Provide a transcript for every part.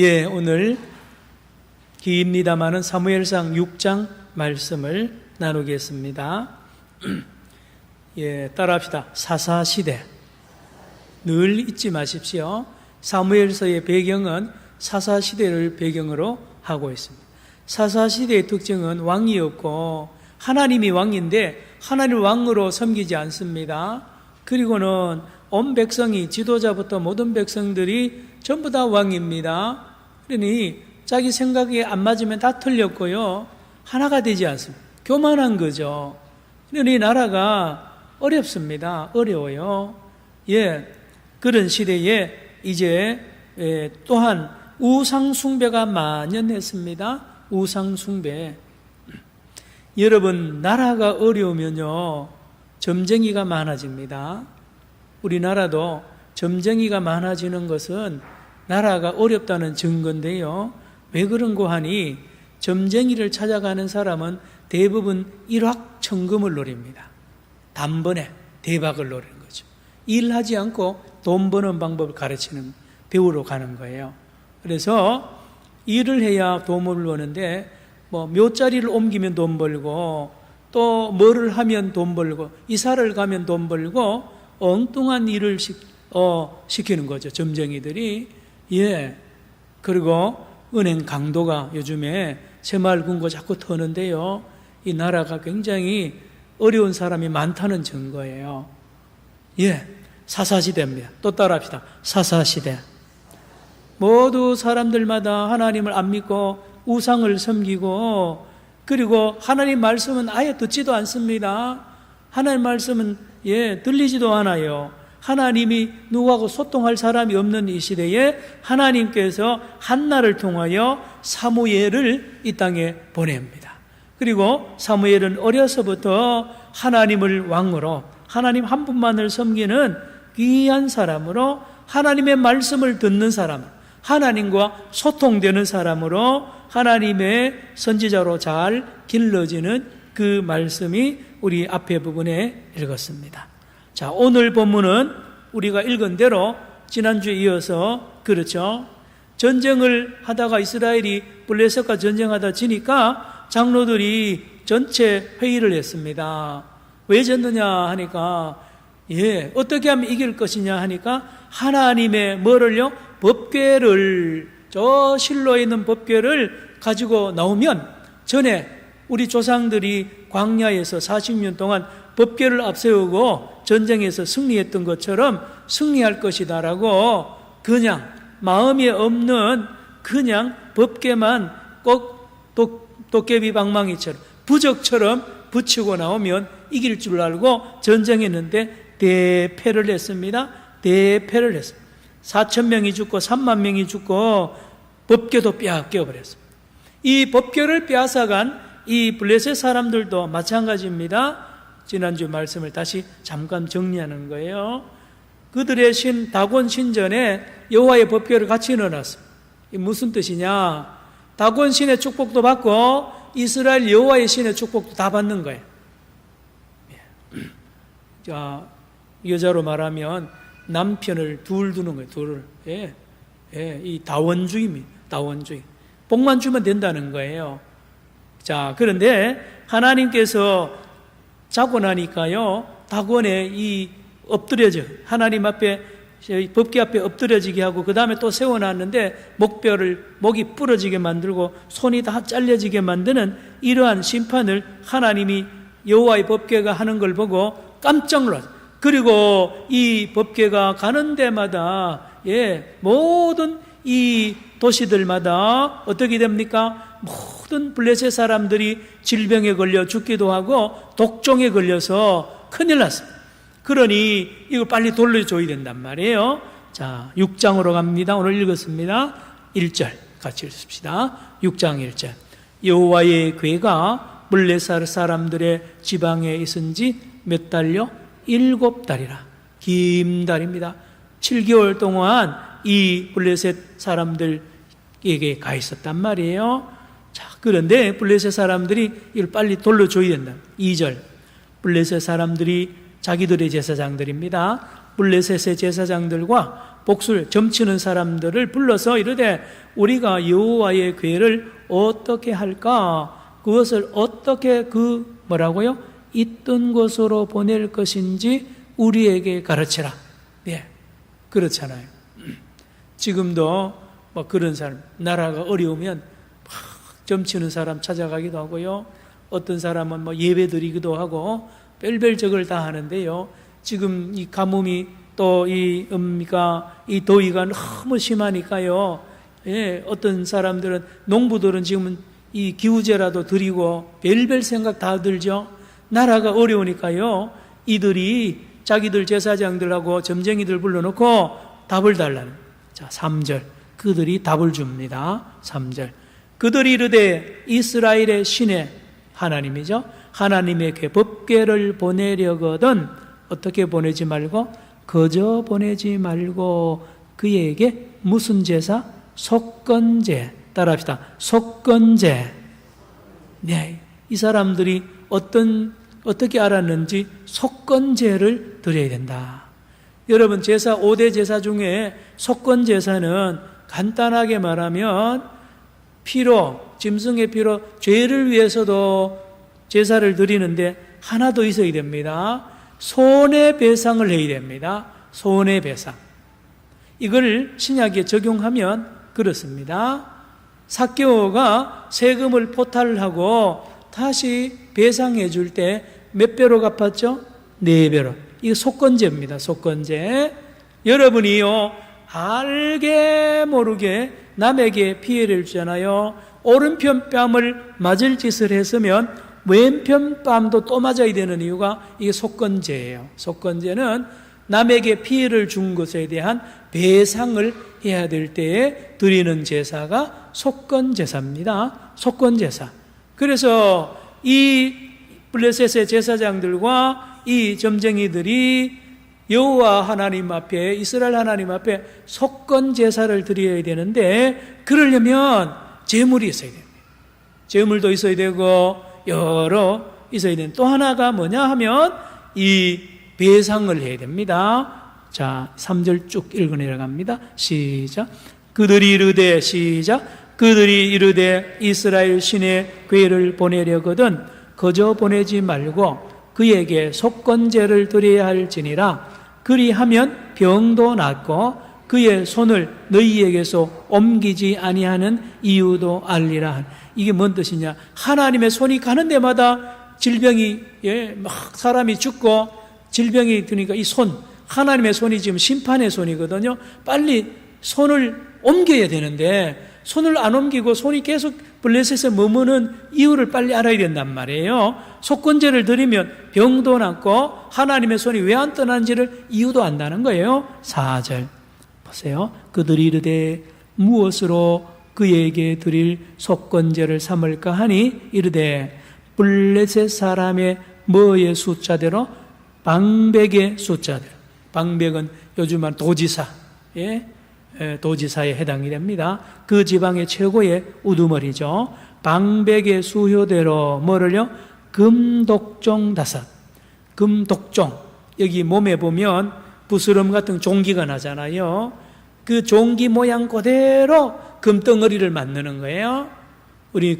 오늘 깁니다마는 사무엘상 6장 말씀을 나누겠습니다. 따라합시다. 사사시대. 늘 잊지 마십시오. 사무엘서의 배경은 사사시대를 배경으로 하고 있습니다. 사사시대의 특징은 왕이 없고 하나님이 왕인데 하나님을 왕으로 섬기지 않습니다. 그리고는 온 백성이, 지도자부터 모든 백성들이 전부 다 왕입니다. 그러니 자기 생각에 안 맞으면 다 틀렸고요, 하나가 되지 않습니다. 교만한 거죠. 그러니 나라가 어렵습니다. 어려워요. 그런 시대에 이제 또한 우상숭배가 만연했습니다. 우상숭배. 여러분, 나라가 어려우면요, 점쟁이가 많아집니다. 우리나라도 점쟁이가 많아지는 것은 나라가 어렵다는 증거인데요. 왜 그런고 하니 점쟁이를 찾아가는 사람은 대부분 일확천금을 노립니다. 단번에 대박을 노리는 거죠. 일하지 않고 돈 버는 방법을 가르치는, 배우러 가는 거예요. 그래서 일을 해야 돈을 버는데 묘자리를 옮기면 돈 벌고, 또 뭐를 하면 돈 벌고, 이사를 가면 돈 벌고, 엉뚱한 일을 시키는 거죠, 점쟁이들이. 그리고 은행 강도가 요즘에 새마을 금고 자꾸 터는데요, 이 나라가 굉장히 어려운 사람이 많다는 증거예요. 사사시대입니다. 또 따라합시다. 사사시대. 모두 사람들마다 하나님을 안 믿고 우상을 섬기고, 그리고 하나님 말씀은 아예 듣지도 않습니다. 하나님 말씀은 들리지도 않아요. 하나님이 누구하고 소통할 사람이 없는 이 시대에 하나님께서 한나를 통하여 사무엘을 이 땅에 보냅니다. 그리고 사무엘은 어려서부터 하나님을 왕으로, 하나님 한 분만을 섬기는 귀한 사람으로, 하나님의 말씀을 듣는 사람, 하나님과 소통되는 사람으로, 하나님의 선지자로 잘 길러지는 그 말씀이 우리 앞에 부분에 읽었습니다. 자, 오늘 본문은 우리가 읽은 대로 지난주에 이어서, 그렇죠, 전쟁을 하다가 이스라엘이 블레셋과 전쟁하다 지니까 장로들이 전체 회의를 했습니다. 왜 졌느냐 하니까, 어떻게 하면 이길 것이냐 하니까 하나님의 뭐를요? 법궤를, 저 실로에 있는 법궤를 가지고 나오면, 전에 우리 조상들이 광야에서 40년 동안 법궤를 앞세우고 전쟁에서 승리했던 것처럼 승리할 것이다라고, 그냥 마음에 없는 그냥 법궤만 꼭 도깨비 방망이처럼, 부적처럼 붙이고 나오면 이길 줄 알고 전쟁했는데 대패를 했습니다. 대패를 했습니다. 4,000명이 죽고 3만 명이 죽고 법궤도 빼앗겨버렸습니다. 이 법궤를 빼앗아간 이 블레셋 사람들도 마찬가지입니다. 지난주 말씀을 다시 잠깐 정리하는 거예요. 그들의 신 다곤 신전에 여호와의 법궤를 같이 넣어놨습니다. 이 무슨 뜻이냐? 다곤 신의 축복도 받고 이스라엘 여호와의 신의 축복도 다 받는 거예요. 자, 여자로 말하면 남편을 둘 두는 거예요. 둘을. 이 다원주의입니다. 다원주의. 복만 주면 된다는 거예요. 자, 그런데 하나님께서 자고 나니까요, 다곤에 이 엎드려져, 하나님 앞에, 법궤 앞에 엎드려지게 하고, 그 다음에 또 세워놨는데 목이 부러지게 만들고 손이 다 잘려지게 만드는 이러한 심판을 하나님이 여호와의 법궤가 하는 걸 보고 깜짝 놀랐어요. 그리고 이 법궤가 가는 데마다 모든 이 도시들마다 어떻게 됩니까? 모든 블레셋 사람들이 질병에 걸려 죽기도 하고 독종에 걸려서 큰일 났습니다. 그러니 이걸 빨리 돌려줘야 된단 말이에요. 자, 6장으로 갑니다. 오늘 읽었습니다. 1절 같이 읽읍시다. 6장 1절. 여호와의 궤가 블레셋 사람들의 지방에 있은 지 몇 달요? 7달이라. 긴 달입니다. 7개월 동안 이 블레셋 사람들에게 가 있었단 말이에요. 자, 그런데 블레셋 사람들이 이걸 빨리 돌려줘야 된다. 2절. 블레셋 사람들이 자기들의 제사장들입니다. 블레셋의 제사장들과 복술 점치는 사람들을 불러서 이르되 우리가 여호와의 궤를 어떻게 할까? 그것을 어떻게 뭐라고요? 있던 곳으로 보낼 것인지 우리에게 가르치라. 예, 그렇잖아요. 지금도 뭐 그런 사람, 나라가 어려우면 막 점치는 사람 찾아가기도 하고요. 어떤 사람은 뭐 예배 드리기도 하고 별별 적을 다 하는데요. 지금 이 가뭄이 또 이 더위가 너무 심하니까요. 예, 어떤 사람들은 농부들은 지금은 이 기우제라도 드리고 별별 생각 다 들죠. 나라가 어려우니까요. 이들이 자기들 제사장들하고 점쟁이들 불러놓고 답을 달라는. 자, 3절. 그들이 답을 줍니다. 3절. 그들이 이르되 이스라엘의 신의 하나님이죠. 하나님에게 법궤를 보내려거든 어떻게 보내지 말고 거저 보내지 말고 그에게 무슨 제사? 속건제. 따라합시다. 속건제. 네, 이 사람들이 어떻게 알았는지 속건제를 드려야 된다. 여러분, 제사 5대 제사 중에 속건제사는 간단하게 말하면 피로, 짐승의 피로 죄를 위해서도 제사를 드리는데 하나 더 있어야 됩니다. 손해배상을 해야 됩니다. 손해배상. 이걸 신약에 적용하면 그렇습니다. 삭개오가 세금을 포탈하고 다시 배상해 줄 때 몇 배로 갚았죠? 4배로. 이거 속건제입니다. 속건제. 여러분이요, 알게 모르게 남에게 피해를 주잖아요. 오른편 뺨을 맞을 짓을 했으면 왼편 뺨도 또 맞아야 되는 이유가 이게 속건제예요. 속건제는 남에게 피해를 준 것에 대한 배상을 해야 될 때에 드리는 제사가 속건제사입니다. 속건제사. 그래서 이 블레셋의 제사장들과 이 점쟁이들이 여호와 하나님 앞에, 이스라엘 하나님 앞에 속건제사를 드려야 되는데 그러려면 제물이 있어야 됩니다. 제물도 있어야 되고 여러 있어야 되는. 또 하나가 뭐냐 하면 이 배상을 해야 됩니다. 자, 3절 쭉 읽어 내려갑니다. 시작. 그들이 이르되, 시작. 그들이 이르되 이스라엘 신의 궤를 보내려거든 거저 보내지 말고 그에게 속건제를 드려야 할지니라. 그리하면 병도 낫고 그의 손을 너희에게서 옮기지 아니하는 이유도 알리라. 이게 뭔 뜻이냐? 하나님의 손이 가는 데마다 질병이, 막 사람이 죽고 질병이 드니까 이 손, 하나님의 손이 지금 심판의 손이거든요. 빨리 손을 옮겨야 되는데 손을 안 옮기고 손이 계속 블레셋에 머무는 이유를 빨리 알아야 된단 말이에요. 속건제를 드리면 병도 낫고 하나님의 손이 왜 안 떠나는지를 이유도 안다는 거예요. 4절 보세요. 그들이 이르되 무엇으로 그에게 드릴 속건제를 삼을까 하니 이르되 블레셋 사람의 뭐의 숫자대로 방백의 숫자대로. 방백은 요즘은 도지사, 도지사에 해당이 됩니다. 그 지방의 최고의 우두머리죠. 방백의 수효대로 뭐를요? 금독종 5. 금독종. 여기 몸에 보면 부스럼 같은 종기가 나잖아요. 그 종기 모양 그대로 금덩어리를 만드는 거예요. 우리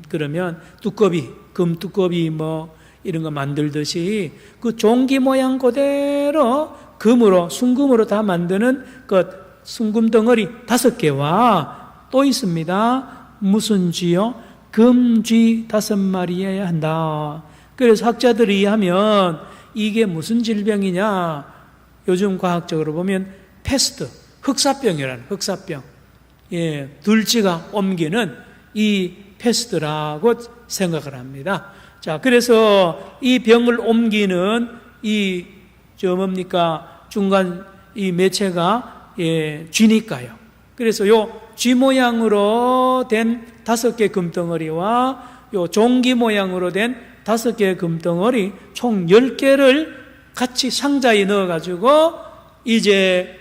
그러면 두꺼비, 금두꺼비 뭐 이런 거 만들듯이 그 종기 모양 그대로 금으로, 순금으로 다 만드는 그 순금 덩어리 5개와 또 있습니다. 무슨 쥐요? 금쥐 5마리여야 한다. 그래서 학자들이 하면 이게 무슨 질병이냐? 요즘 과학적으로 보면 패스트, 흑사병이라는 흑사병. 들쥐가 옮기는 이 패스트라고 생각을 합니다. 자, 그래서 이 병을 옮기는 중간 이 매체가 쥐니까요. 그래서 요 쥐 모양으로 된 5개 금덩어리와 요 종기 모양으로 된 5개 금덩어리 총 10개를 같이 상자에 넣어가지고 이제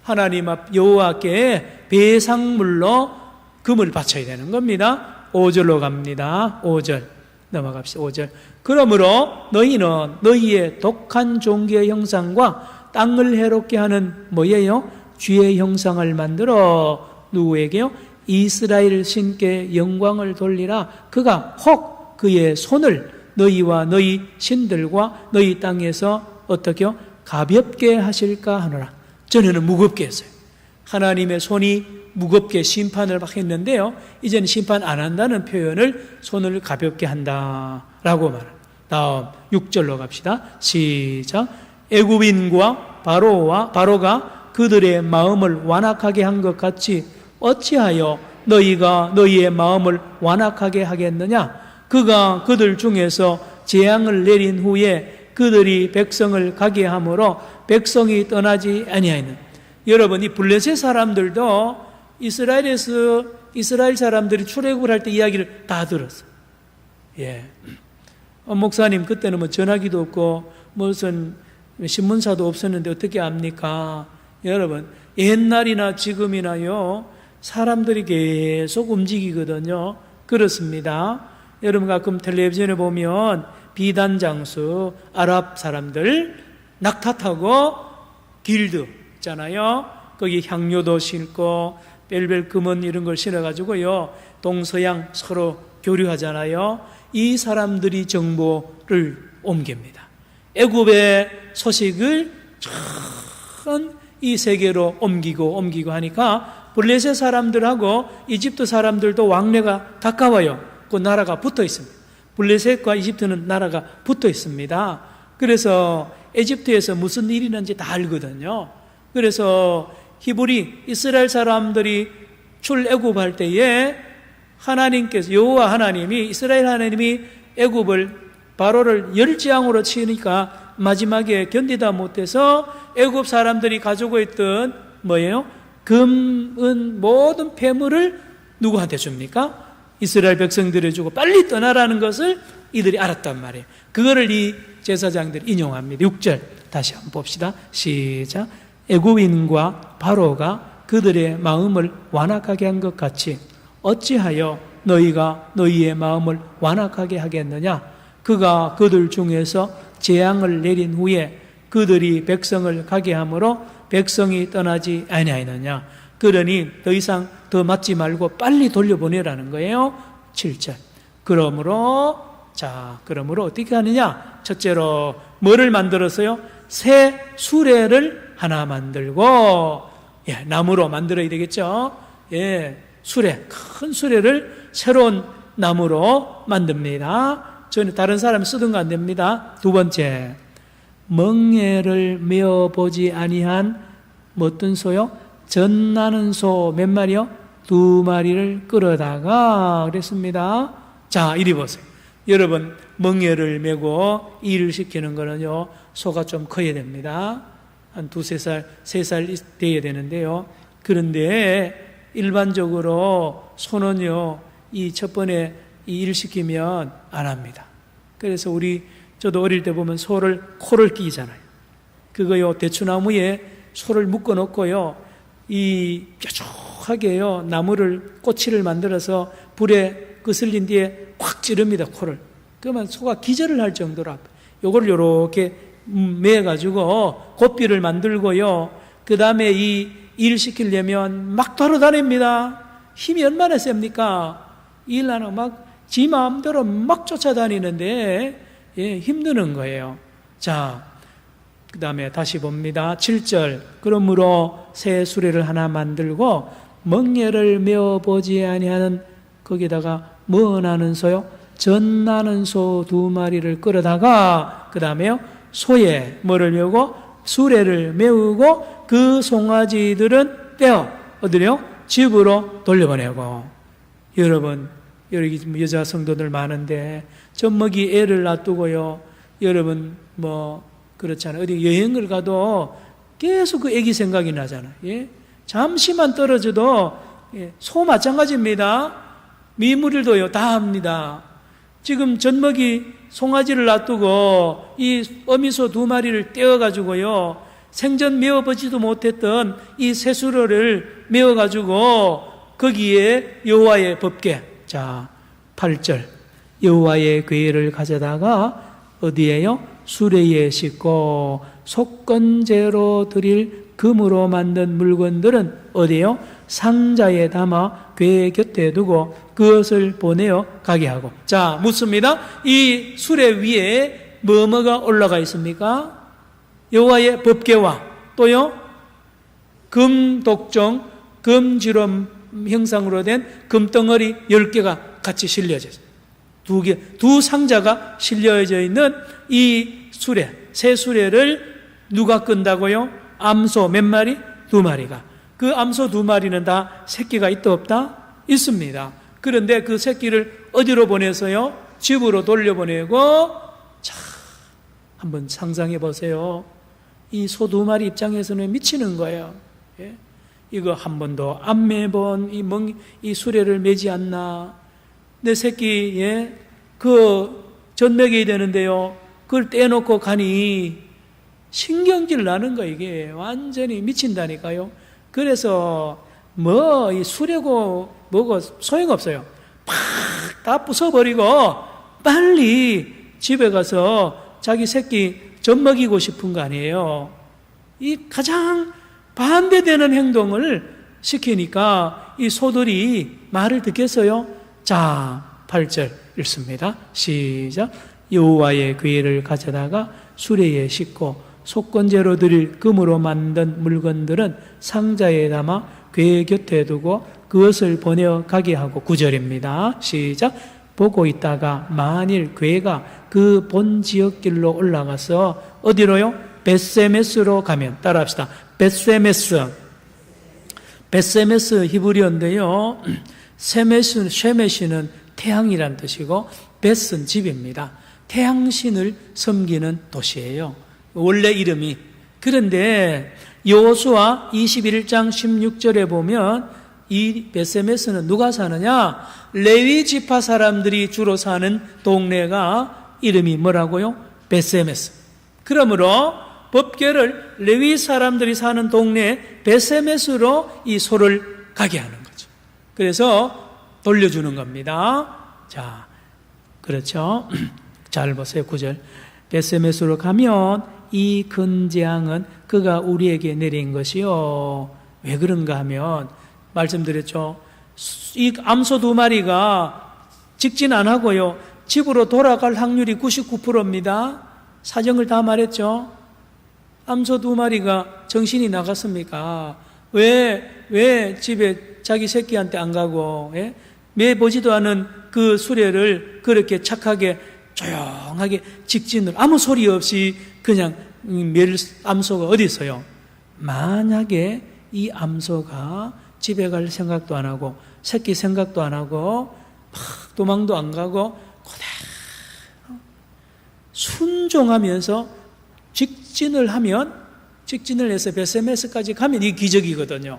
하나님 앞 여호와께 배상물로 금을 바쳐야 되는 겁니다. 5절로 갑니다. 5절 넘어갑시다. 5절. 그러므로 너희는 너희의 독한 종기의 형상과 땅을 해롭게 하는 뭐예요? 쥐의 형상을 만들어 누구에게요? 이스라엘 신께 영광을 돌리라. 그가 혹 그의 손을 너희와 너희 신들과 너희 땅에서 어떻게요? 가볍게 하실까 하노라. 전에는 무겁게 했어요. 하나님의 손이 무겁게 심판을 막 했는데요, 이제는 심판 안 한다는 표현을 손을 가볍게 한다라고 말합니다. 다음 6절로 갑시다. 시작. 애굽인과 바로가 그들의 마음을 완악하게 한 것 같이 어찌하여 너희가 너희의 마음을 완악하게 하겠느냐? 그가 그들 중에서 재앙을 내린 후에 그들이 백성을 가게 함으로 백성이 떠나지 아니하였느냐. 여러분, 이 블레셋 사람들도 이스라엘 사람들이 출애굽을 할 때 이야기를 다 들었어요. 예. 목사님, 그때는 뭐 전화기도 없고 무슨 신문사도 없었는데 어떻게 압니까? 여러분, 옛날이나 지금이나요, 사람들이 계속 움직이거든요. 그렇습니다. 여러분, 가끔 텔레비전에 보면 비단 장수, 아랍 사람들 낙타 타고 길드 있잖아요. 거기 향료도 신고 벨벨 금은 이런 걸 신어가지고요, 동서양 서로 교류하잖아요. 이 사람들이 정보를 옮깁니다. 애굽의 소식을 전 이 세계로 옮기고 하니까 블레셋 사람들하고 이집트 사람들도 왕래가 가까워요. 그 나라가 붙어 있습니다. 블레셋과 이집트는 나라가 붙어 있습니다. 그래서 이집트에서 무슨 일이 있는지 다 알거든요. 그래서 히브리 이스라엘 사람들이 출애굽할 때에 하나님께서, 여호와 하나님이, 이스라엘 하나님이 애굽을 바로를 열지왕으로 치니까 마지막에 견디다 못해서 애굽 사람들이 가지고 있던 뭐예요? 금, 은, 모든 폐물을 누구한테 줍니까? 이스라엘 백성들에 주고 빨리 떠나라는 것을 이들이 알았단 말이에요. 그거를 이 제사장들이 인용합니다. 6절 다시 한번 봅시다. 시작. 애굽인과 바로가 그들의 마음을 완악하게 한 것 같이 어찌하여 너희가 너희의 마음을 완악하게 하겠느냐? 그가 그들 중에서 재앙을 내린 후에 그들이 백성을 가게 함으로 백성이 떠나지 아니하였느냐? 그러니 더 이상 더 맞지 말고 빨리 돌려보내라는 거예요. 7절. 그러므로 어떻게 하느냐? 첫째로 뭐를 만들었어요? 새 수레를 하나 만들고, 나무로 만들어야 되겠죠? 큰 수레를 새로운 나무로 만듭니다. 저는 다른 사람이 쓰던 거 안 됩니다. 두 번째, 멍에를 메어보지 아니한 어떤 소요? 젖나는 소 몇 마리요? 2마리를 끌어다가 그랬습니다. 자, 이리 보세요. 여러분, 멍에를 메고 일을 시키는 거는요, 소가 좀 커야 됩니다. 한 2-3살, 3살 돼야 되는데요. 그런데 일반적으로 소는요, 이 첫 번에 이 일 시키면 안 합니다. 그래서 저도 어릴 때 보면 소를 코를 끼잖아요. 그거요, 대추나무에 소를 묶어 놓고요, 이 뾰족하게요, 나무를, 꼬치를 만들어서 불에 거슬린 뒤에 콱 찌릅니다, 코를. 그러면 소가 기절을 할 정도로 요거를 요렇게 매가지고 곱비를 만들고요, 그 다음에 이 일 시키려면 막 돌아다닙니다. 힘이 얼마나 셉니까? 일하는 지 마음대로 막 쫓아다니는데, 힘드는 거예요. 자, 그 다음에 다시 봅니다. 7절. 그러므로 새 수레를 하나 만들고 멍에를 메어보지 아니하는, 거기다가 뭐 나는 소요? 젖나는 소 2마리를 끌어다가, 그 다음에요, 소에 뭐를 메우고? 수레를 메우고 그 송아지들은 떼어 어디래요? 집으로 돌려보내고. 여러분, 여기 여자 성도들 많은데 젖먹이 애를 놔두고요, 여러분 그렇잖아요. 어디 여행을 가도 계속 그 애기 생각이 나잖아요. 잠시만 떨어져도 소 마찬가지입니다. 미물도요 다 합니다. 지금 젖먹이 송아지를 놔두고 이 어미소 2마리를 떼어가지고요, 생전 메어보지도 못했던 이 새수로를 메어가지고 거기에 여호와의 법궤, 자 8절, 여호와의 궤를 가져다가 어디에요? 수레에 싣고 속건제로 드릴 금으로 만든 물건들은 어디에요? 상자에 담아 궤 곁에 두고 그것을 보내어 가게 하고. 자, 묻습니다. 이 수레 위에 뭐가 올라가 있습니까? 여호와의 법궤와 또요 금독종, 금지름 형상으로 된 금덩어리 10개가 같이 실려져 있어요. 두 상자가 실려져 있는 이 수레, 새 수레를 누가 끈다고요? 암소 몇 마리? 2마리가. 그 암소 2마리는 다 새끼가 있다 없다? 있습니다. 그런데 그 새끼를 어디로 보내서요? 집으로 돌려보내고. 자, 한번 상상해 보세요. 이 소 2마리 입장에서는 미치는 거예요. 예? 이거 한 번도 안 매본 이 수레를 매지 않나? 내 새끼, 그 젖먹여야 되는데요. 그걸 떼놓고 가니 신경질 나는 거, 이게. 완전히 미친다니까요. 그래서 이 수레고 뭐고 소용없어요. 팍 다 부숴버리고 빨리 집에 가서 자기 새끼 젖먹이고 싶은 거 아니에요. 이 가장 반대되는 행동을 시키니까 이 소들이 말을 듣겠어요? 자, 8절 읽습니다. 시작. 여호와의 궤를 가져다가 수레에 싣고 속건제로 드릴 금으로 만든 물건들은 상자에 담아 궤 곁에 두고 그것을 보내어 가게 하고. 9절입니다. 시작. 보고 있다가 만일 궤가 그 본 지역길로 올라가서 어디로요? 벳세메스로 가면, 따라합시다. 벳세메스 히브리어인데요. 쉐메시는 태양이란 뜻이고 벳은 집입니다. 태양신을 섬기는 도시예요. 원래 이름이. 그런데 여호수아 21장 16절에 보면 이 벳세메스는 누가 사느냐? 레위 지파 사람들이 주로 사는 동네가 이름이 뭐라고요? 벳세메스. 그러므로 법궤를 레위 사람들이 사는 동네 벳세메스로 이 소를 가게 하는 거죠. 그래서 돌려주는 겁니다. 자, 그렇죠. 잘 보세요. 9절. 벳세메스로 가면 이 큰 재앙은 그가 우리에게 내린 것이요. 왜 그런가 하면 말씀드렸죠. 이 암소 2마리가 직진 안 하고요, 집으로 돌아갈 확률이 99%입니다. 사정을 다 말했죠. 암소 2마리가 정신이 나갔습니까? 왜 집에 자기 새끼한테 안 가고, 매보지도 않은 그 수레를 그렇게 착하게 조용하게 직진을 아무 소리 없이 그냥 암소가 어디 있어요? 만약에 이 암소가 집에 갈 생각도 안 하고 새끼 생각도 안 하고 막 도망도 안 가고 그대로 순종하면서 직진을 해서 벳세메스까지 가면 이게 기적이거든요.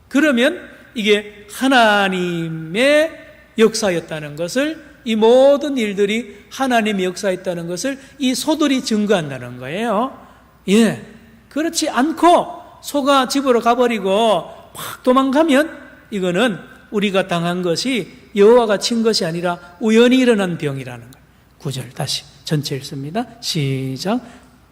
그러면 이게 하나님의 역사였다는 것을, 이 모든 일들이 하나님의 역사였다는 것을 이 소들이 증거한다는 거예요. 예. 그렇지 않고 소가 집으로 가버리고 팍 도망가면 이거는 우리가 당한 것이 여호와가 친 것이 아니라 우연히 일어난 병이라는 거예요. 9절 다시 전체 읽습니다. 시작.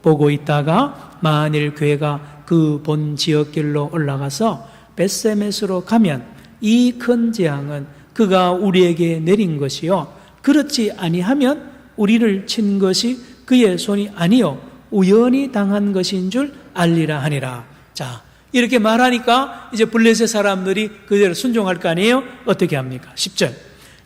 보고 있다가 만일 궤가 그 본 지역길로 올라가서 벳세메스로 가면 이 큰 재앙은 그가 우리에게 내린 것이요, 그렇지 아니하면 우리를 친 것이 그의 손이 아니요 우연히 당한 것인 줄 알리라 하니라. 자, 이렇게 말하니까 이제 블레셋 사람들이 그대로 순종할 거 아니에요? 어떻게 합니까? 10절.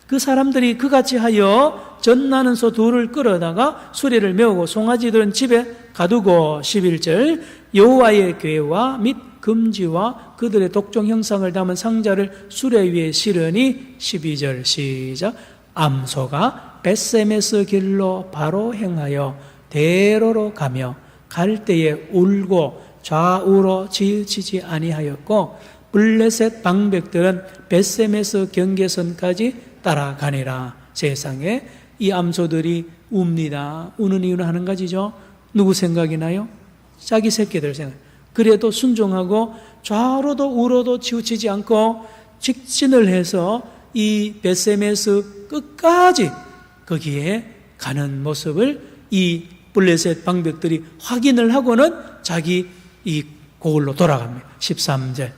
그 사람들이 그같이 하여 젖나는 소 2를 끌어다가 수레를 메우고 송아지들은 집에 가두고. 11절. 여호와의 궤와 및 금지와 그들의 독종 형상을 담은 상자를 수레 위에 실으니. 12절 시작. 암소가 벳세메스 길로 바로 행하여 대로로 가며 갈 때에 울고 좌우로 치우치지 아니하였고 블레셋 방백들은 벳세메스 경계선까지 따라가니라. 세상에 이 암소들이 웁니다. 우는 이유는 한 가지죠. 누구 생각이 나요? 자기 새끼들 생각. 그래도 순종하고 좌우로도 우로도 치우치지 않고 직진을 해서 이 벳세메스 끝까지 거기에 가는 모습을 이 블레셋 방백들이 확인을 하고는 자기 이 고을로 돌아갑니다. 13절.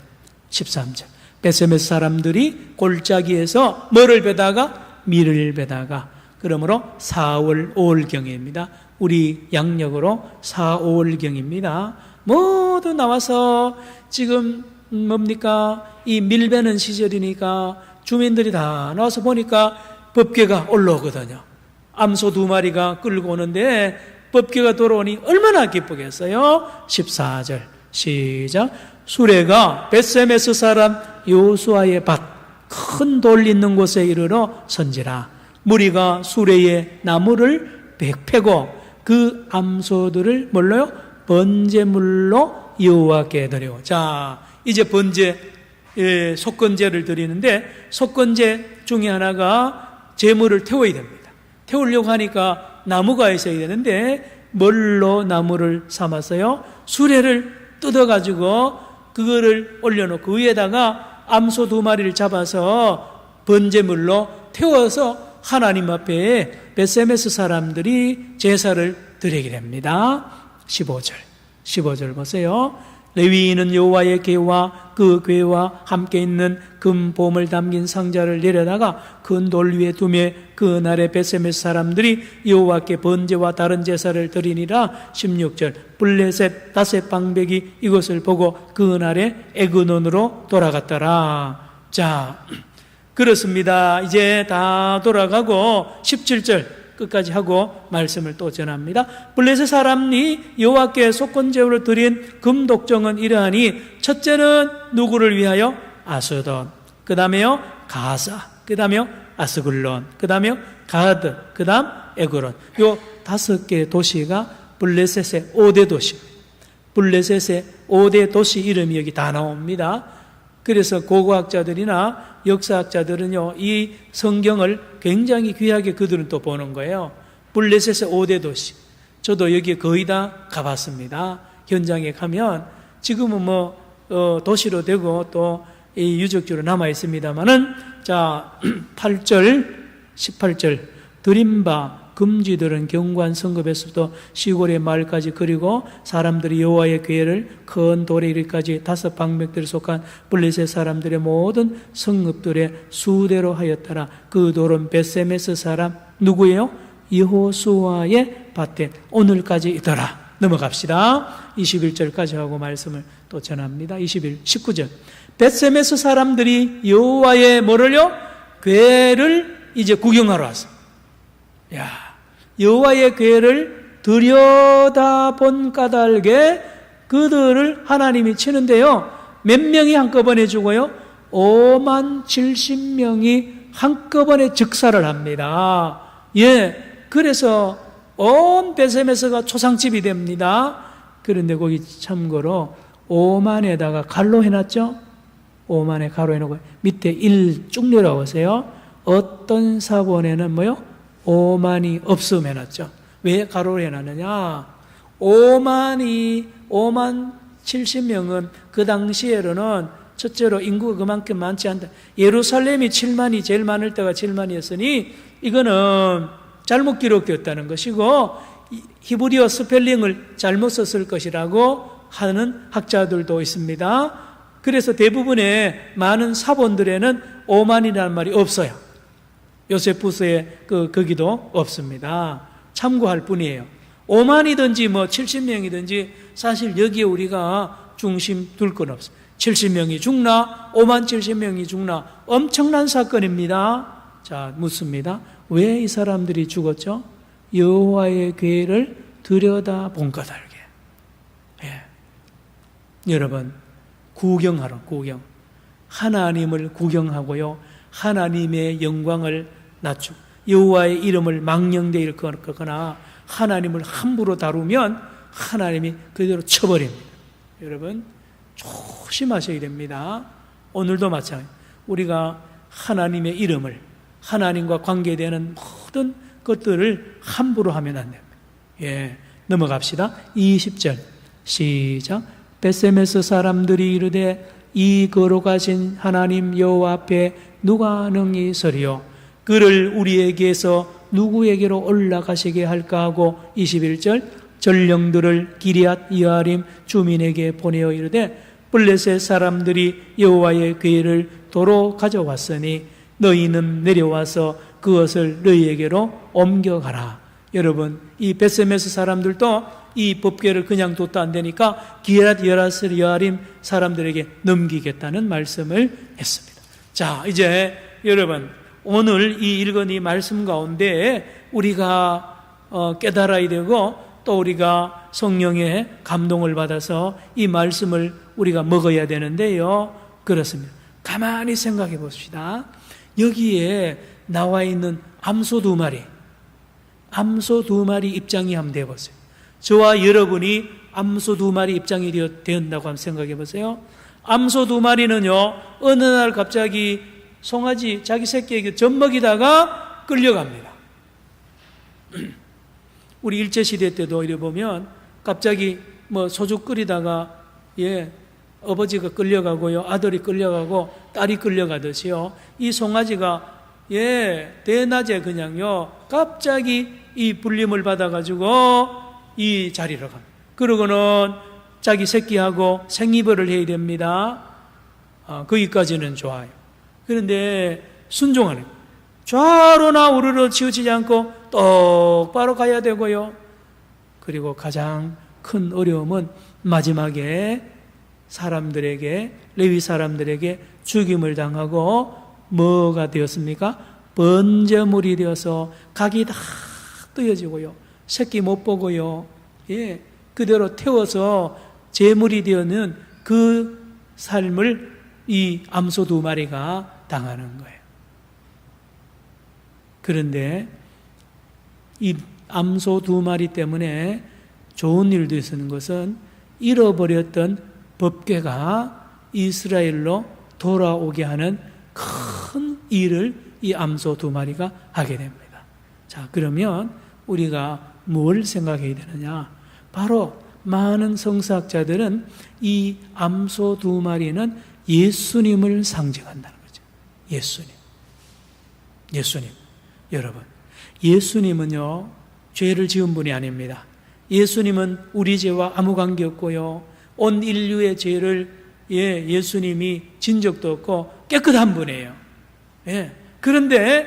베세메스 사람들이 골짜기에서 뭐를 베다가? 밀을 베다가. 그러므로 4월 5월경입니다. 우리 양력으로 4, 5월경입니다. 모두 나와서 지금 뭡니까? 이 밀베는 시절이니까 주민들이 다 나와서 보니까 법궤가 올라오거든요. 암소 2마리가 끌고 오는데 법궤가 돌아오니 얼마나 기쁘겠어요? 14절 시작. 수레가 벳세메스 사람 요수아의 밭 큰 돌 있는 곳에 이르러 선지라. 무리가 수레에 나무를 패고 그 암소들을 뭘로요? 번제물로 여호와께 드려. 자, 이제 속건제를 드리는데 속건제 중에 하나가 제물을 태워야 됩니다. 태우려고 하니까 나무가 있어야 되는데 뭘로 나무를 삼았어요? 수레를 뜯어가지고 그거를 올려놓고 위에다가 암소 2마리를 잡아서 번제물로 태워서 하나님 앞에 벳세메스 사람들이 제사를 드리게 됩니다. 15절 보세요. 레위인은 여호와의 궤와 그 궤와 함께 있는 금봄을 담긴 상자를 내려다가 큰 돌 위에 두매 그날에 벳세메스 사람들이 여호와께 번제와 다른 제사를 드리니라. 16절 블레셋 다셋 방백이 이것을 보고 그날에 에그논으로 돌아갔더라. 자, 그렇습니다. 이제 다 돌아가고 17절 끝까지 하고 말씀을 또 전합니다. 블레셋 사람이 여호와께 속건제로 드린 금독정은 이러하니 첫째는 누구를 위하여? 아스돗, 그 다음에요 가사, 그 다음에요 아스글론, 그 다음에요 가드, 그 다음 에그론. 요 5개 도시가 블레셋의 5대 도시, 블레셋의 5대 도시 이름이 여기 다 나옵니다. 그래서 고고학자들이나 역사학자들은요, 이 성경을 굉장히 귀하게 그들은 또 보는 거예요. 블레셋의 5대 도시. 저도 여기에 거의 다 가봤습니다. 현장에 가면 지금은 도시로 되고 또 이 유적지로 남아 있습니다만은, 자, 18절 드린 바 금지들은 경관 성읍에서부터 시골의 마을까지, 그리고 사람들이 여호와의 궤를 큰 돌에 이르기까지 5 방백들에 속한 블레셋 사람들의 모든 성읍들의 수대로 하였더라. 그 돌은 벳세메스 사람 누구예요? 여호수아의 밭에 오늘까지 있더라. 넘어갑시다. 21절까지 하고 말씀을 또 전합니다. 19절 벳세메스 사람들이 여호와의 뭐를요? 궤를 이제 구경하러 왔어. 야, 여호와의 궤를 들여다본 까닭에 그들을 하나님이 치는데요, 몇 명이 한꺼번에 죽어요? 50,070명이 한꺼번에 즉사를 합니다. 예, 그래서 온 벳세메스가 초상집이 됩니다. 그런데 거기 참고로 5만에다가 갈로 해놨죠? 5만에 가로 해놓고 밑에 1 쭉 내려오세요. 어떤 사본에는 뭐요? 5만이 없음 해놨죠. 왜 가로로 해놨느냐? 5만 70명은 그 당시에는 첫째로 인구가 그만큼 많지 않다. 예루살렘이 7만이 제일 많을 때가 7만이었으니 이거는 잘못 기록되었다는 것이고, 히브리어 스펠링을 잘못 썼을 것이라고 하는 학자들도 있습니다. 그래서 대부분의 많은 사본들에는 5만이라는 말이 없어요. 요세푸스의 거기도 없습니다. 참고할 뿐이에요. 5만이든지 70명이든지 사실 여기에 우리가 중심 둘 건 없어요. 70명이 죽나? 5만 70명이 죽나? 엄청난 사건입니다. 자, 묻습니다. 왜 이 사람들이 죽었죠? 여호와의 궤를 들여다본 까닭에. 예. 여러분, 구경. 하나님을 구경하고요, 하나님의 영광을 낮추고 여호와의 이름을 망령되이 일컫거나 하나님을 함부로 다루면 하나님이 그대로 쳐버립니다. 여러분, 조심하셔야 됩니다. 오늘도 마찬가지. 우리가 하나님의 이름을, 하나님과 관계되는 모든 것들을 함부로 하면 안 됩니다. 예, 넘어갑시다. 20절 시작. 벳세메스 사람들이 이르되 이 거룩하신 하나님 여호와 앞에 누가 능히 서리요? 그를 우리에게서 누구에게로 올라가시게 할까 하고 21절 전령들을 기리앗 여아림 주민에게 보내어 이르되 블레셋 사람들이 여호와의 궤를 도로 가져왔으니 너희는 내려와서 그것을 너희에게로 옮겨가라. 여러분, 이 벳세메스 사람들도 이 법궤를 그냥 둬도 안 되니까 기랏 여라스 여아림 사람들에게 넘기겠다는 말씀을 했습니다. 자, 이제 여러분, 오늘 이 읽은 이 말씀 가운데 우리가 깨달아야 되고 또 우리가 성령의 감동을 받아서 이 말씀을 우리가 먹어야 되는데요. 그렇습니다. 가만히 생각해 봅시다. 여기에 나와 있는 암소 두 마리 입장이 한번 되어보세요. 저와 여러분이 암소 두 마리 입장이 되었다고 한번 생각해 보세요. 암소 두 마리는요, 어느 날 갑자기 송아지 자기 새끼에게 젖먹이다가 끌려갑니다. 우리 일제시대 때도 이래 보면 갑자기 소주 끓이다가 아버지가 끌려가고요, 아들이 끌려가고 딸이 끌려가듯이요, 이 송아지가 대낮에 그냥요 갑자기 이 불림을 받아가지고 이 자리로 갑니다. 그러고는 자기 새끼하고 생이별을 해야 됩니다. 거기까지는 좋아요. 그런데 순종하는 거예요. 좌로나 우르르 치우치지 않고 똑바로 가야 되고요. 그리고 가장 큰 어려움은 마지막에 사람들에게, 레위 사람들에게 죽임을 당하고 뭐가 되었습니까? 번제물이 되어서 각이 다 뜯어지고요, 새끼 못 보고요, 그대로 태워서 제물이 되는 그 삶을 이 암소 두 마리가 당하는 거예요. 그런데 이 암소 두 마리 때문에 좋은 일도 있었는 것은 잃어버렸던 법궤가 이스라엘로 돌아오게 하는 큰 일을 이 암소 두 마리가 하게 됩니다. 자, 그러면 우리가 뭘 생각해야 되느냐? 바로 많은 성서학자들은 이 암소 두 마리는 예수님을 상징한다는 거죠. 예수님. 여러분, 예수님은요 죄를 지은 분이 아닙니다. 예수님은 우리 죄와 아무 관계 없고요, 온 인류의 죄를 예수님이 진 적도 없고 깨끗한 분이에요. 그런데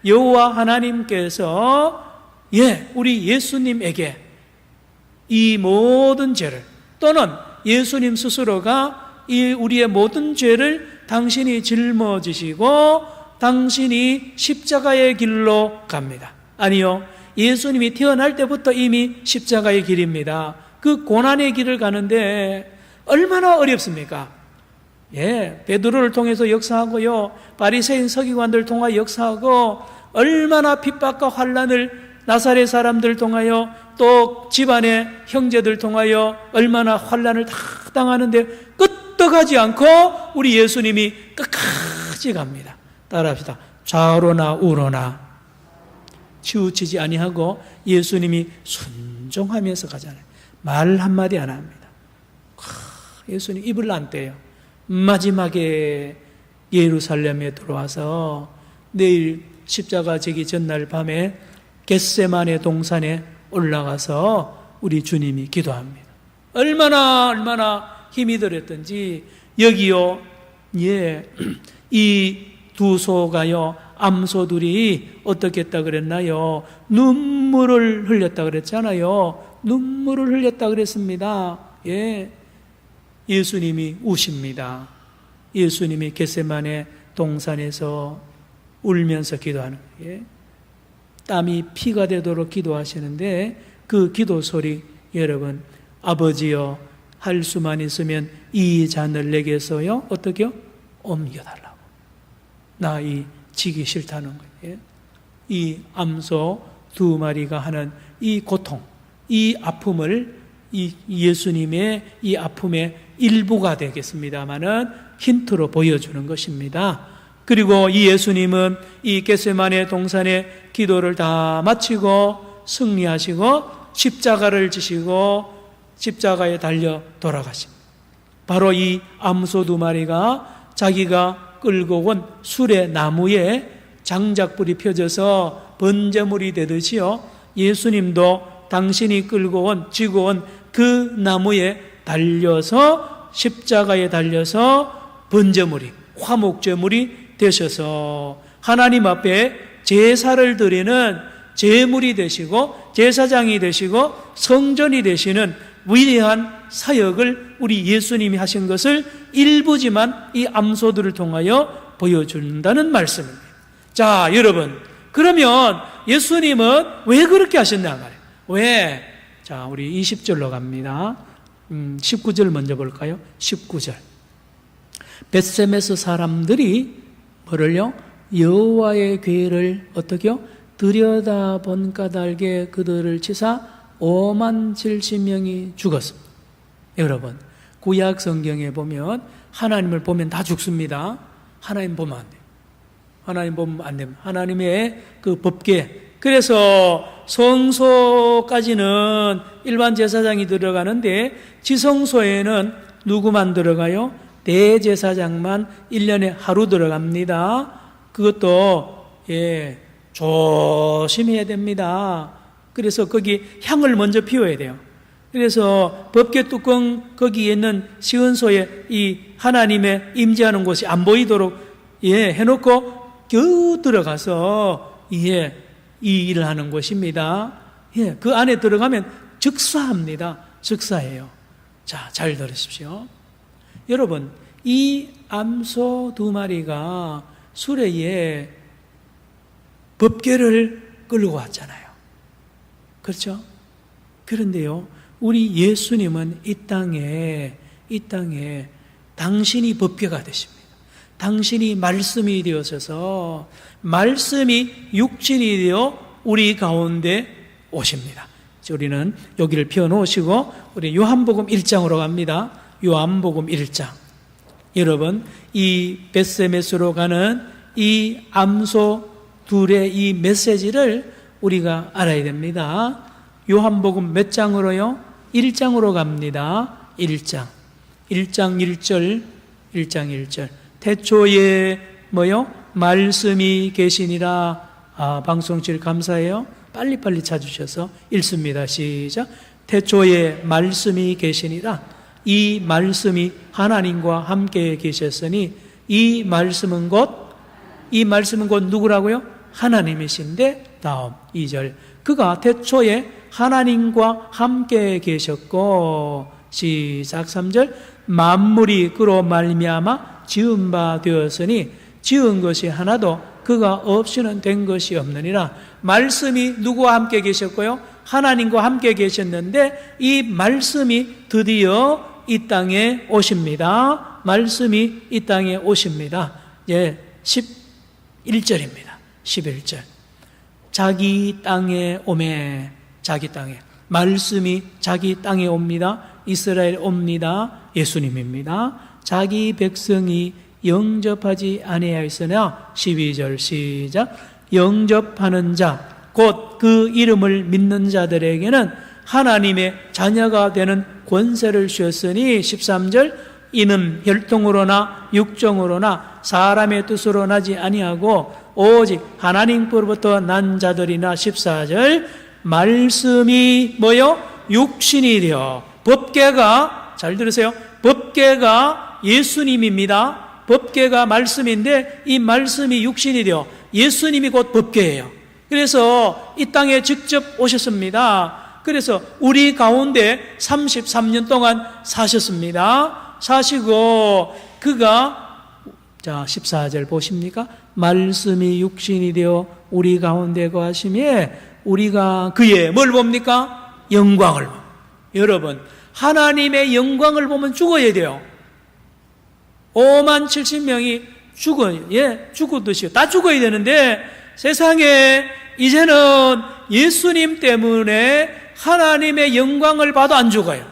여호와 하나님께서 우리 예수님에게 이 모든 죄를, 또는 예수님 스스로가 이 우리의 모든 죄를 당신이 짊어지시고 당신이 십자가의 길로 갑니다. 아니요, 예수님이 태어날 때부터 이미 십자가의 길입니다. 그 고난의 길을 가는데 얼마나 어렵습니까? 베드로를 통해서 역사하고요, 바리새인 서기관들 통하여 역사하고, 얼마나 핍박과 환난을 나사렛 사람들 통하여, 또 집안의 형제들 통하여 얼마나 환난을 다 당하는데 끄떡하지 않고 우리 예수님이 끝까지 갑니다. 따라합시다. 좌로나 우로나 치우치지 아니하고 예수님이 순종하면서 가잖아요. 말 한마디 안 합니다. 예수님 입을 안 떼요. 마지막에 예루살렘에 들어와서 내일 십자가 지기 전날 밤에 겟세마네 동산에 올라가서 우리 주님이 기도합니다. 얼마나 힘이 들었던지. 여기요, 이 두 소가요, 암소들이 어떻게 했다 그랬나요? 눈물을 흘렸다 그랬잖아요. 눈물을 흘렸다 그랬습니다. 예수님이 우십니다. 예수님이 겟세마네 동산에서 울면서 기도하는 거예요. 땀이 피가 되도록 기도하시는데 그 기도 소리, 여러분, 아버지여, 할 수만 있으면 이 잔을 내게서요 어떻게요? 옮겨달라고. 나 이 지기 싫다는 거예요. 이 암소 두 마리가 하는 이 고통, 이 아픔을 이 예수님의 이 아픔의 일부가 되겠습니다마는 힌트로 보여주는 것입니다. 그리고 이 예수님은 이 겟세마네 동산의 기도를 다 마치고 승리하시고 십자가를 지시고 십자가에 달려 돌아가십니다. 바로 이 암소 두 마리가 자기가 끌고 온 수레 나무에 장작불이 펴져서 번제물이 되듯이요, 예수님도 당신이 끌고 온, 쥐고 온 그 나무에 달려서 십자가에 달려서 번제물이, 화목제물이 되셔서 하나님 앞에 제사를 드리는 제물이 되시고 제사장이 되시고 성전이 되시는 위대한 사역을 우리 예수님이 하신 것을 일부지만 이 암소들을 통하여 보여준다는 말씀입니다. 자, 여러분, 그러면 예수님은 왜 그렇게 하셨냐 말이에요. 왜? 자, 우리 20절로 갑니다. 19절 먼저 볼까요? 19절. 벳세메스 사람들이 뭐를요? 여호와의 궤를 어떻게요? 들여다본 까닭에 그들을 치사 5만 70명이 죽었습니다. 여러분, 구약 성경에 보면 하나님을 보면 다 죽습니다. 하나님 보면 안 돼요. 하나님 보면 안 됩니다. 하나님의 그 법궤. 그래서 성소까지는 일반 제사장이 들어가는데 지성소에는 누구만 들어가요? 대제사장만 1년에 하루 들어갑니다. 그것도 조심해야 됩니다. 그래서 거기 향을 먼저 피워야 돼요. 그래서 법궤 뚜껑 거기에 있는 시은소에 이 하나님의 임재하는 곳이 안 보이도록 해놓고 겨우 들어가서 이 일을 하는 곳입니다. 그 안에 들어가면 즉사합니다. 즉사해요. 자, 잘 들으십시오. 여러분, 이 암소 2마리가 수레에 법궤를 끌고 왔잖아요. 그렇죠? 그런데요, 우리 예수님은 이 땅에 당신이 법궤가 되십니다. 당신이 말씀이 되어서 말씀이 육신이 되어 우리 가운데 오십니다. 우리는 여기를 펴놓으시고 우리 요한복음 1장으로 갑니다. 요한복음 1장. 여러분, 이 벳세메스로 가는 이 암소 둘의 이 메시지를 우리가 알아야 됩니다. 요한복음 몇 장으로요? 1장으로 갑니다. 1장 1절. 태초에 뭐요? 말씀이 계시니라. 방송실 감사해요. 빨리빨리 찾으셔서 읽습니다. 시작. 태초에 말씀이 계시니라. 이 말씀이 하나님과 함께 계셨으니 이 말씀은 곧 누구라고요? 하나님이신데, 다음 2절. 그가 태초에 하나님과 함께 계셨고, 시작 3절. 만물이 그로 말미암아 지은 바 되었으니 지은 것이 하나도 그가 없이는 된 것이 없느니라. 말씀이 누구와 함께 계셨고요? 하나님과 함께 계셨는데 이 말씀이 드디어 이 땅에 오십니다. 말씀이 이 땅에 오십니다. 11절입니다. 11절. 자기 땅에 오매. 자기 땅에. 말씀이 자기 땅에 옵니다. 이스라엘 옵니다. 예수님입니다. 자기 백성이 영접하지 아니하였으나 12절 시작. 영접하는 자, 곧 그 이름을 믿는 자들에게는 하나님의 자녀가 되는 권세를 주었으니 13절. 이는 혈통으로나 육정으로나 사람의 뜻으로 나지 아니하고 오직 하나님께로부터 난 자들이나 14절. 말씀이 뭐요? 육신이 되어. 법궤가, 잘 들으세요. 법궤가 예수님입니다. 법궤가 말씀인데 이 말씀이 육신이 되어 예수님이 곧 법궤예요. 그래서 이 땅에 직접 오셨습니다. 그래서 우리 가운데 33년 동안 사셨습니다. 사시고 그가, 자 14절 보십니까? 말씀이 육신이 되어 우리 가운데 거하심에 우리가 그의 뭘 봅니까? 영광을 봅니다. 여러분, 하나님의 영광을 보면 죽어야 돼요. 5만 70명이 죽어요. 죽었듯이 다 죽어야 되는데 세상에 이제는 예수님 때문에 하나님의 영광을 봐도 안 죽어요.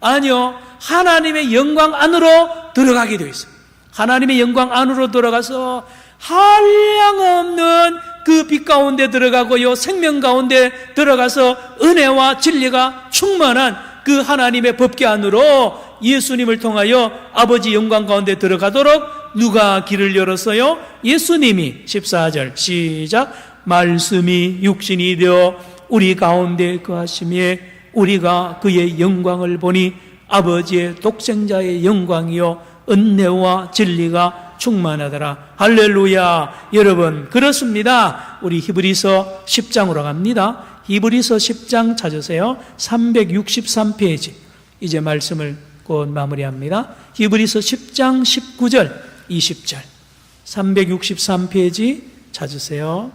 아니요, 하나님의 영광 안으로 들어가게 되어 있어요. 하나님의 영광 안으로 들어가서 한량없는 그 빛 가운데 들어가고요, 생명 가운데 들어가서 은혜와 진리가 충만한 그 하나님의 법궤 안으로 예수님을 통하여 아버지 영광 가운데 들어가도록 누가 길을 열었어요? 예수님이. 14절 시작. 말씀이 육신이 되어 우리 가운데 거하시며 우리가 그의 영광을 보니 아버지의 독생자의 영광이요 은혜와 진리가 충만하더라. 할렐루야. 여러분, 그렇습니다. 우리 히브리서 10장으로 갑니다. 히브리서 10장 찾으세요. 363페이지. 이제 말씀을 곧 마무리합니다. 히브리서 10장 19절 20절 363페이지 찾으세요.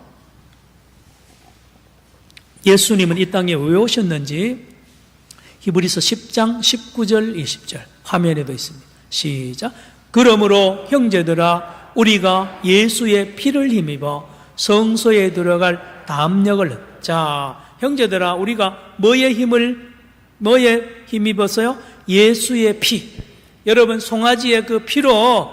예수님은 이 땅에 왜 오셨는지 히브리서 10장 19절 20절 화면에도 있습니다. 시작. 그러므로 형제들아 우리가 예수의 피를 힘입어 성소에 들어갈 담력을 자, 형제들아 우리가 뭐에 힘입었어요? 예수의 피. 여러분 송아지의 그 피로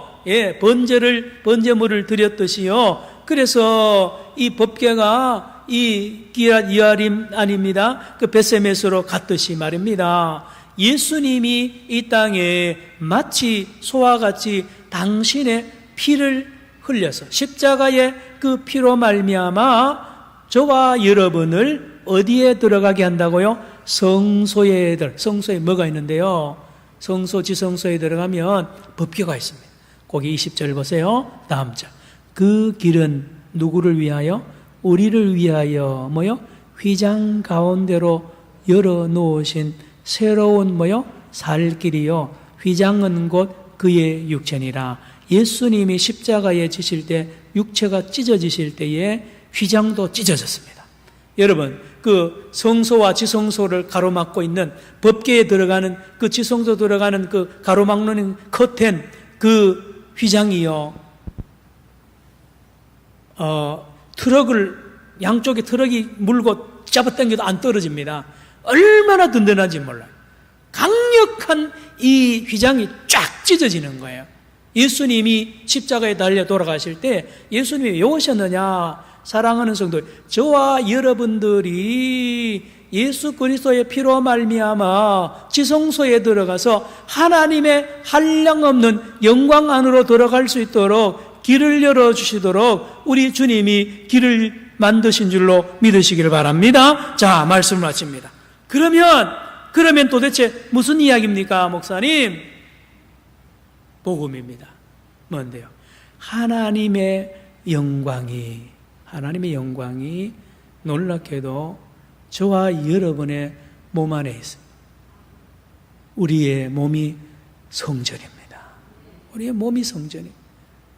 번제물을 드렸듯이요. 그래서 이 법궤가 이 기랏 여아림 아닙니다. 그 벳세메스로 갔듯이 말입니다. 예수님이 이 땅에 마치 소와 같이 당신의 피를 흘려서 십자가의 그 피로 말미암아 저와 여러분을 어디에 들어가게 한다고요? 성소에 뭐가 있는데요? 성소 지성소에 들어가면 법궤가 있습니다. 거기 20절 보세요. 다음 절. 그 길은 누구를 위하여? 우리를 위하여 뭐요? 휘장 가운데로 열어놓으신 새로운 뭐요? 살 길이요. 휘장은 곧 그의 육체니라. 예수님이 십자가에 지실 때 육체가 찢어지실 때에 휘장도 찢어졌습니다. 여러분, 그 성소와 지성소를 가로막고 있는 법궤에 들어가는 그 지성소 들어가는 그 가로막는 커튼 그 휘장이요. 트럭을 양쪽에 트럭이 물고 잡아당겨도 안 떨어집니다. 얼마나 든든한지 몰라요. 강력한 이 휘장이 쫙 찢어지는 거예요. 예수님이 십자가에 달려 돌아가실 때 예수님이 왜 오셨느냐? 사랑하는 성도, 저와 여러분들이 예수 그리스도의 피로 말미암아 지성소에 들어가서 하나님의 한량없는 영광 안으로 들어갈 수 있도록 길을 열어주시도록 우리 주님이 길을 만드신 줄로 믿으시길 바랍니다. 자, 말씀을 마칩니다. 그러면 도대체 무슨 이야기입니까, 목사님? 복음입니다. 뭔데요? 하나님의 영광이 놀랍게도 저와 여러분의 몸 안에 있습니다. 우리의 몸이 성전입니다. 우리의 몸이 성전입니다.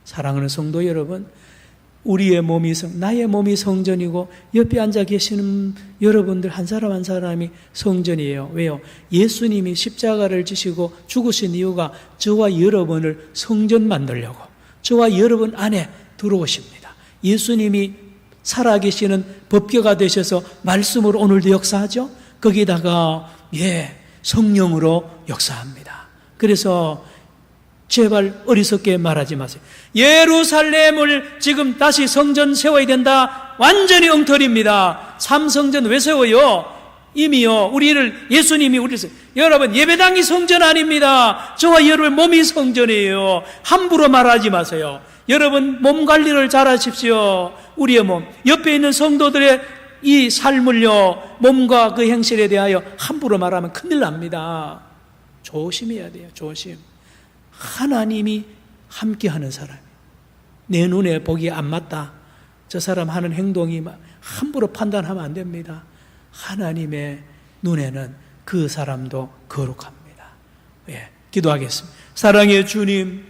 사랑하는 성도 여러분, 나의 몸이 성전이고 옆에 앉아 계시는 여러분들 한 사람 한 사람이 성전이에요. 왜요? 예수님이 십자가를 지시고 죽으신 이유가 저와 여러분을 성전 만들려고 저와 여러분 안에 들어오십니다. 예수님이 살아계시는 법궤가 되셔서 말씀으로 오늘도 역사하죠. 거기다가 성령으로 역사합니다. 그래서 제발 어리석게 말하지 마세요. 예루살렘을 지금 다시 성전 세워야 된다. 완전히 엉터리입니다. 삼성전 왜 세워요? 이미요. 예수님이 우리를 여러분 예배당이 성전 아닙니다. 저와 여러분 몸이 성전이에요. 함부로 말하지 마세요. 여러분 몸 관리를 잘 하십시오. 우리의 몸 옆에 있는 성도들의 이 삶을요 몸과 그 행실에 대하여 함부로 말하면 큰일 납니다. 조심해야 돼요. 조심. 하나님이 함께하는 사람, 내 눈에 보기에 안 맞다, 저 사람 하는 행동이 함부로 판단하면 안 됩니다. 하나님의 눈에는 그 사람도 거룩합니다. 기도하겠습니다. 사랑의 주님,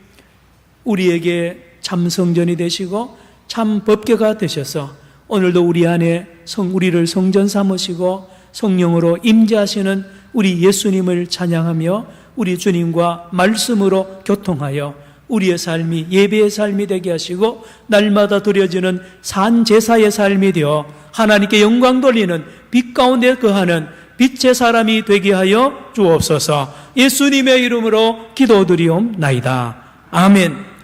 우리에게 참 성전이 되시고 참 법궤가 되셔서 오늘도 우리 안에 우리를 성전 삼으시고 성령으로 임재하시는 우리 예수님을 찬양하며 우리 주님과 말씀으로 교통하여 우리의 삶이 예배의 삶이 되게 하시고 날마다 드려지는 산제사의 삶이 되어 하나님께 영광 돌리는 빛 가운데 거하는 빛의 사람이 되게 하여 주옵소서. 예수님의 이름으로 기도드리옵나이다. 아멘.